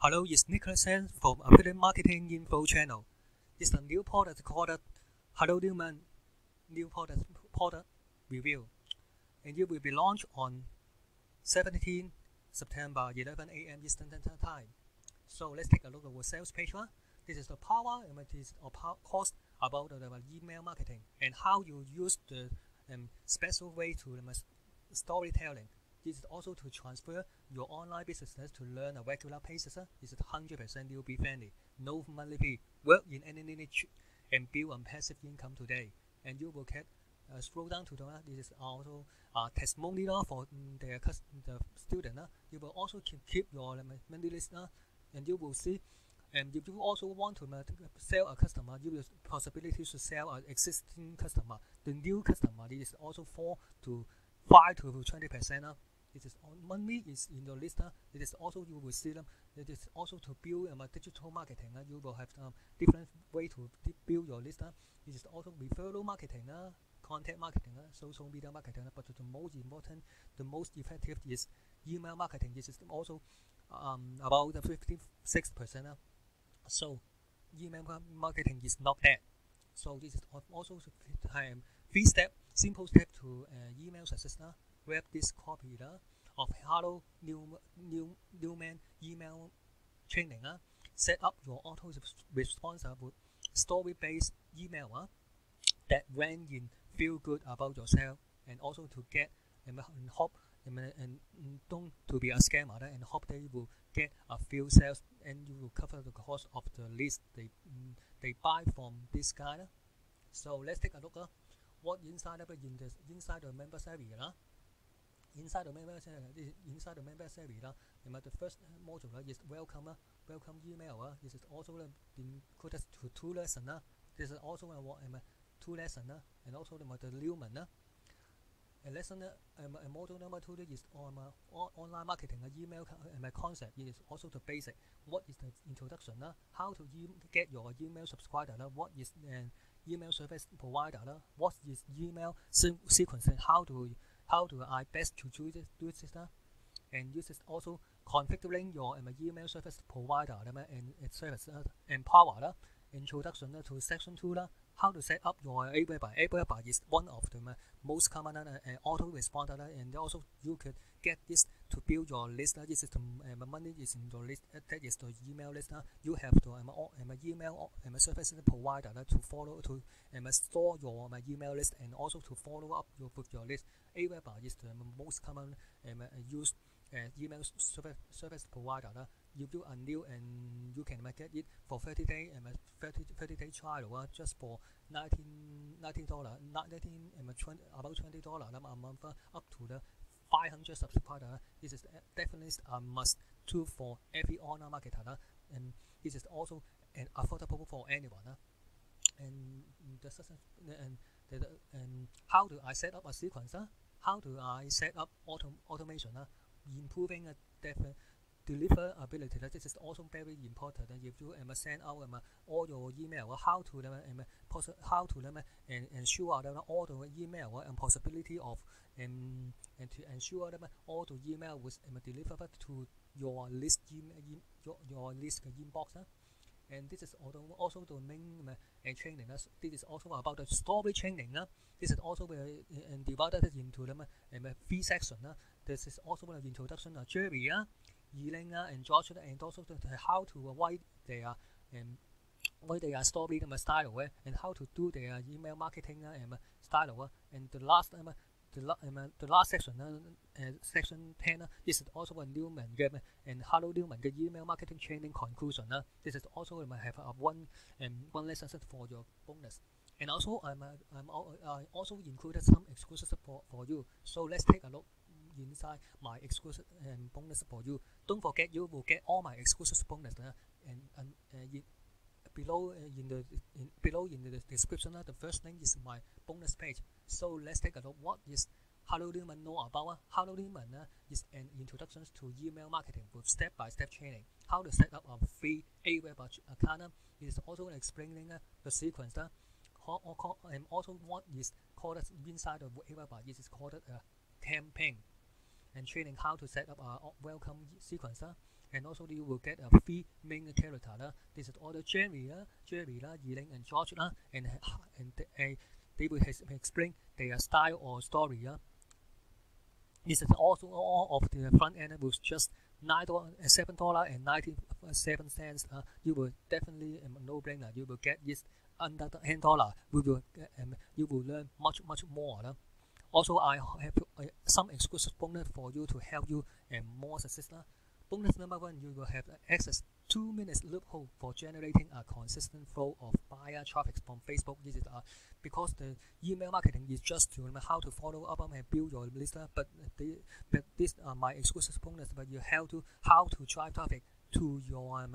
Hello, it's Nicholas from Affiliate Marketing Info Channel. It's a new product called Hello Newman New Product Review, and it will be launched on 17 September 11 a.m. Eastern Time. So let's take a look at our sales page. This is the power and it is a cost about the email marketing and how you use the special way to storytelling. This is also to transfer your online business to learn a regular basis. This is 100% newbie friendly, no monthly fee. Work in any niche and build a passive income today. And you will get scroll down to the this is also testimonial for the student. You will also keep your monthly list, and you will see. And if you also want to sell a customer, you will possibility to sell an existing customer. The new customer this is also 4 to 5 to 20%. This is monthly is in your list. It is also you will see them. It is also to build digital marketing. You will have different way to build your list. This is also referral marketing, content marketing, social media marketing. But the most important, the most effective is email marketing. This is also about 56%. So email marketing is not that. So this is also 3 simple step to email success. Grab this copy of Hello Newman email training. Set up your auto response with story-based email that when you feel good about yourself, and also to get and hope and don't to be a scammer, and hope they will get a few sales and you will cover the cost of the list they buy from this guy. So let's take a look what inside the members area. Inside the members area, the first module is welcome email. This is also included to 2 lessons. This is also 2 lessons, and also the Newman. A lesson module number 2 is on online marketing email concept. It is also the basic. What is the introduction? How to get your email subscriber? What is an email service provider? What is email sequence? How do I best to do this? And this is also configuring your email service provider and service and power. Introduction to section 2. How to set up your AWeber. AWeber is one of the most common autoresponder, and also you could get this to build your list. This is the money is in your list. That is the email list. You have the email service provider to follow to store your email list, and also to follow up with your list. AWeber is the most common used email service provider. You do a new and you can get it for 30-day 30-day trial just for $19 about $20 a month up to the 500 subscribers. This is definitely a must do for every online marketer, and this is also affordable for anyone. And how do I set up a sequence? How do I set up automation? Improving deliver ability. This is also very important. If you send out all your email, how to ensure that all the email and possibility of and to ensure that all the email was delivered to your list your list inbox. And this is also the main training. This is also about the story training. This is also divided into the 3 sections. This is also an introduction of Jerry, Elaine and George, and also how to write their story style, and how to do their email marketing style. And the last section, section 10, this is also a Newman and Hello Newman the email marketing training conclusion. This is also have one lesson for your bonus. And also I also included some exclusive for you. So let's take a look inside my exclusive bonus for you. Don't forget you will get all my exclusive bonus below in the description. The first link is my bonus page. So let's take a look what is Hello Newman know about. Hello Newman is an introduction to email marketing with step-by-step training. How to set up a free AWeber account. It is also explaining the sequence. And also what is called inside of AWeber. This is called a campaign. And training how to set up a welcome sequence. and also you will get a free main character. This is all the Jerry, Elaine and George, and they will explain their style or story. This is also all of the front end with just $7.97. You will definitely no brainer. You will get this under the $10. You will learn much more. Also, I have some exclusive bonus for you to help you and more success. Bonus number 1, you will have access 2 minutes loophole for generating a consistent flow of buyer traffic from Facebook. This is because the email marketing is just to how to follow up and build your list. But these are my exclusive bonus. But you have to how to drive traffic to your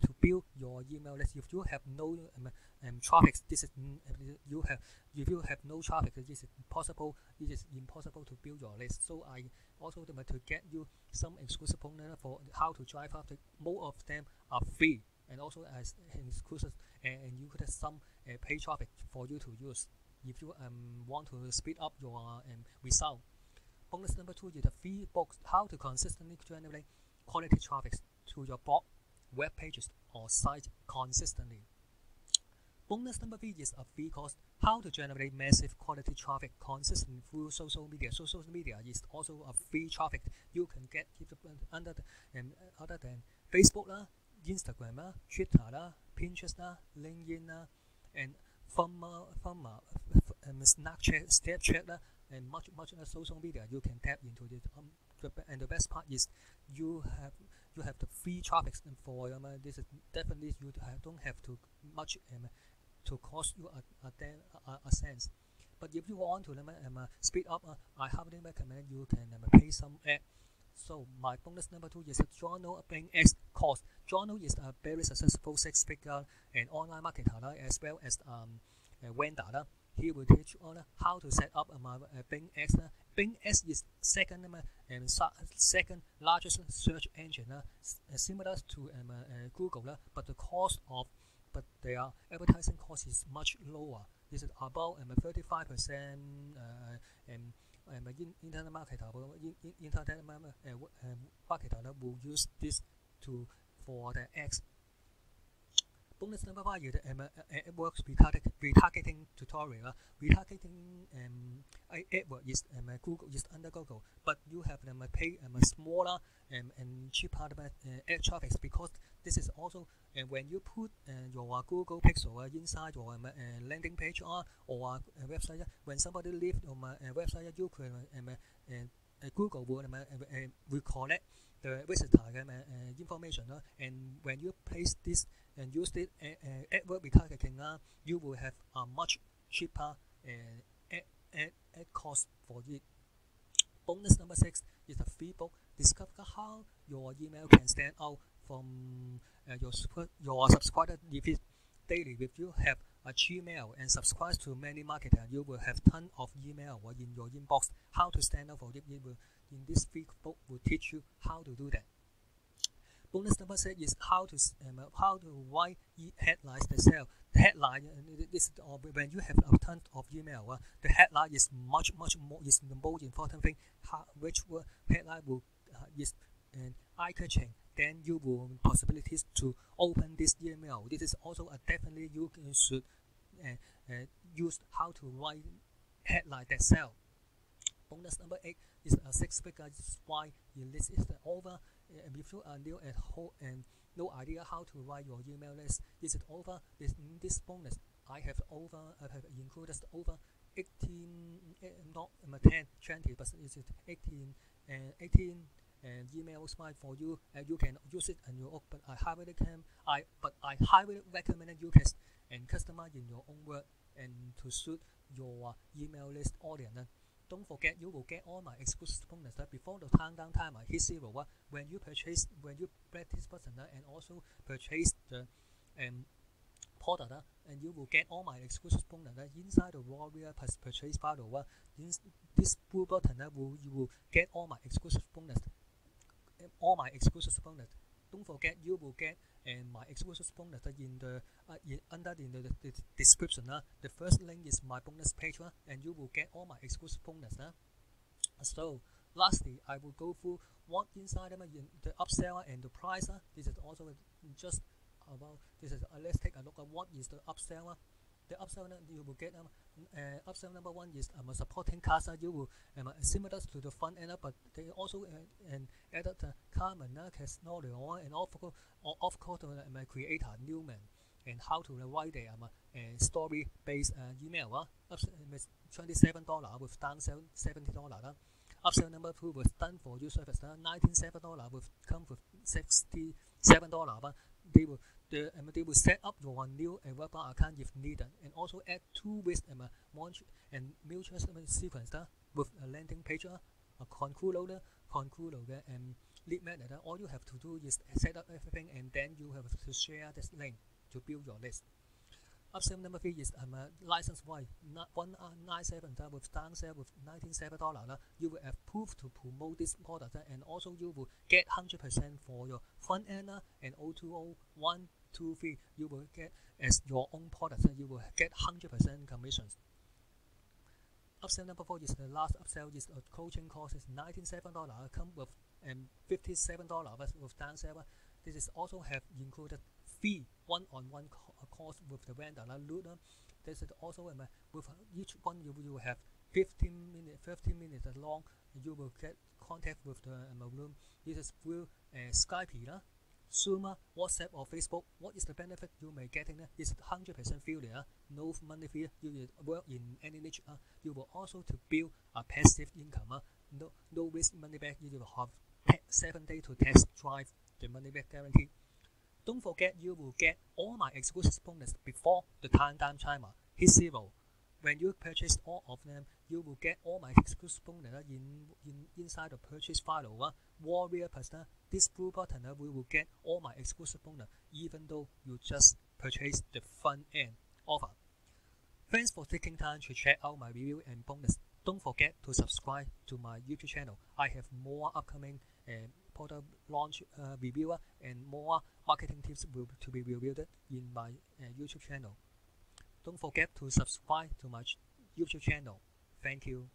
to build your email list. If you have no traffic, this is if you have no traffic, this is impossible. It is impossible to build your list. So I also to get you some exclusive bonus for how to drive traffic. Most of them are free, and also as exclusive, and you could have some paid traffic for you to use if you want to speed up your result. Bonus number 2 is the free book, how to consistently generate quality traffic to your blog, web pages, or site consistently. Bonus number 3 is a free course, how to generate massive quality traffic consistently through social media. Social media is also a free traffic you can get under other than Facebook, Instagram, Twitter, Pinterest, LinkedIn, and Snapchat, and much social media you can tap into this. And the best part is you have the free traffic for this is definitely you don't have to much to cost you a cent. But if you want to speed up, I highly recommend you can pay some ad. So my bonus number 2 is a journal Bing X course. Journal is a very successful 6-figure and online marketer as well as vendor. He will teach you how to set up Bing X. Bing X is second largest search engine, similar to Google, but but their advertising cost is much lower. This is about 35%. Internet marketer will use this for the ads. Bonus number 5 is AdWords retargeting tutorial. Retargeting AdWords is Google is under Google, but you have pay smaller and cheaper ad traffic, because this is also when you put your Google Pixel inside your landing page or website. When somebody leaves your website, you can Google will collect the visitor information, and when you place this and use this AdWords retargeting, you will have a much cheaper ad cost for it. Bonus number 6 is a free book. Discover how your email can stand out from your subscriber list daily. If you have a Gmail and subscribe to many marketers, you will have tons of email in your inbox. How to stand out for it, in this free book will teach you how to do that. Bonus number 7 is how to write headlines that sell. The headline when you have a ton of email, the headline is much more is the most important thing. Which headline will is eye-catching, then you will possibilities to open this email. This is also definitely you should use how to write headline that sell. Bonus number 8 is a 6-figure. This is why this is over. If you are new at home and no idea how to write your email list, is it over? This bonus I have included over 18, not 10, 20, but it's 18 emails for you, and you can use it and you open. I highly recommend you can and customize in your own word and to suit your email list audience. Don't forget, you will get all my exclusive bonus before the countdown timer hit 0. When you press this button and also purchase the product, and you will get all my exclusive bonus inside the Warrior purchase file. This blue button you will get all my exclusive bonus. Don't forget, you will get my exclusive bonus in the description. The first link is my bonus page, and you will get all my exclusive bonus. So Lastly, I will go through what inside the upsell and the price. This is also just about this is let's take a look at what is the upsell. The upsell you will get upsell number one is supporting cars. You will similar to the front end, but they also added Carmen, Casnorio, and of course my creator Newman, and how to write a story-based email. $27 with downsell $70. Upsell number two was done for you service $97 with come with $67. But they will set up your new AWeber account if needed, and also add 2 weeks launch and mutual sequence with a landing page, a concluder, and lead magnet. All you have to do is set up everything, and then you have to share this link to build your list. Upsell number 3 is license wide $197 with downsell with $97. You will have proof to promote this product, and also you will get 100% for your front end and O2O 1, 2, 3. You will get as your own product. You will get 100% commissions. Upsell number 4 is the last upsell is a coaching course is $97. Come with $57 with downsell. This is also have included free one-on-one course with the vendor Luda. This is also with each one you will have 15 minutes long. You will get contact with the room. This is through Skype, Zoom, WhatsApp, or Facebook. What is the benefit you may getting? It's 100% free. No money fee. You will work in any niche. You will also to build a passive income. No risk money back. You will have 7 days to test drive the money back guarantee. Don't forget you will get all my exclusive bonus before the countdown timer hits 0. When you purchase all of them, you will get all my exclusive bonus inside the purchase file. Warrior Plus, this blue button, we will get all my exclusive bonus even though you just purchase the front end offer. Thanks for taking time to check out my review and bonus. Don't forget to subscribe to my YouTube channel. I have more upcoming product launch review and more marketing tips to be reviewed in my YouTube channel. Don't forget to subscribe to my YouTube channel. Thank you.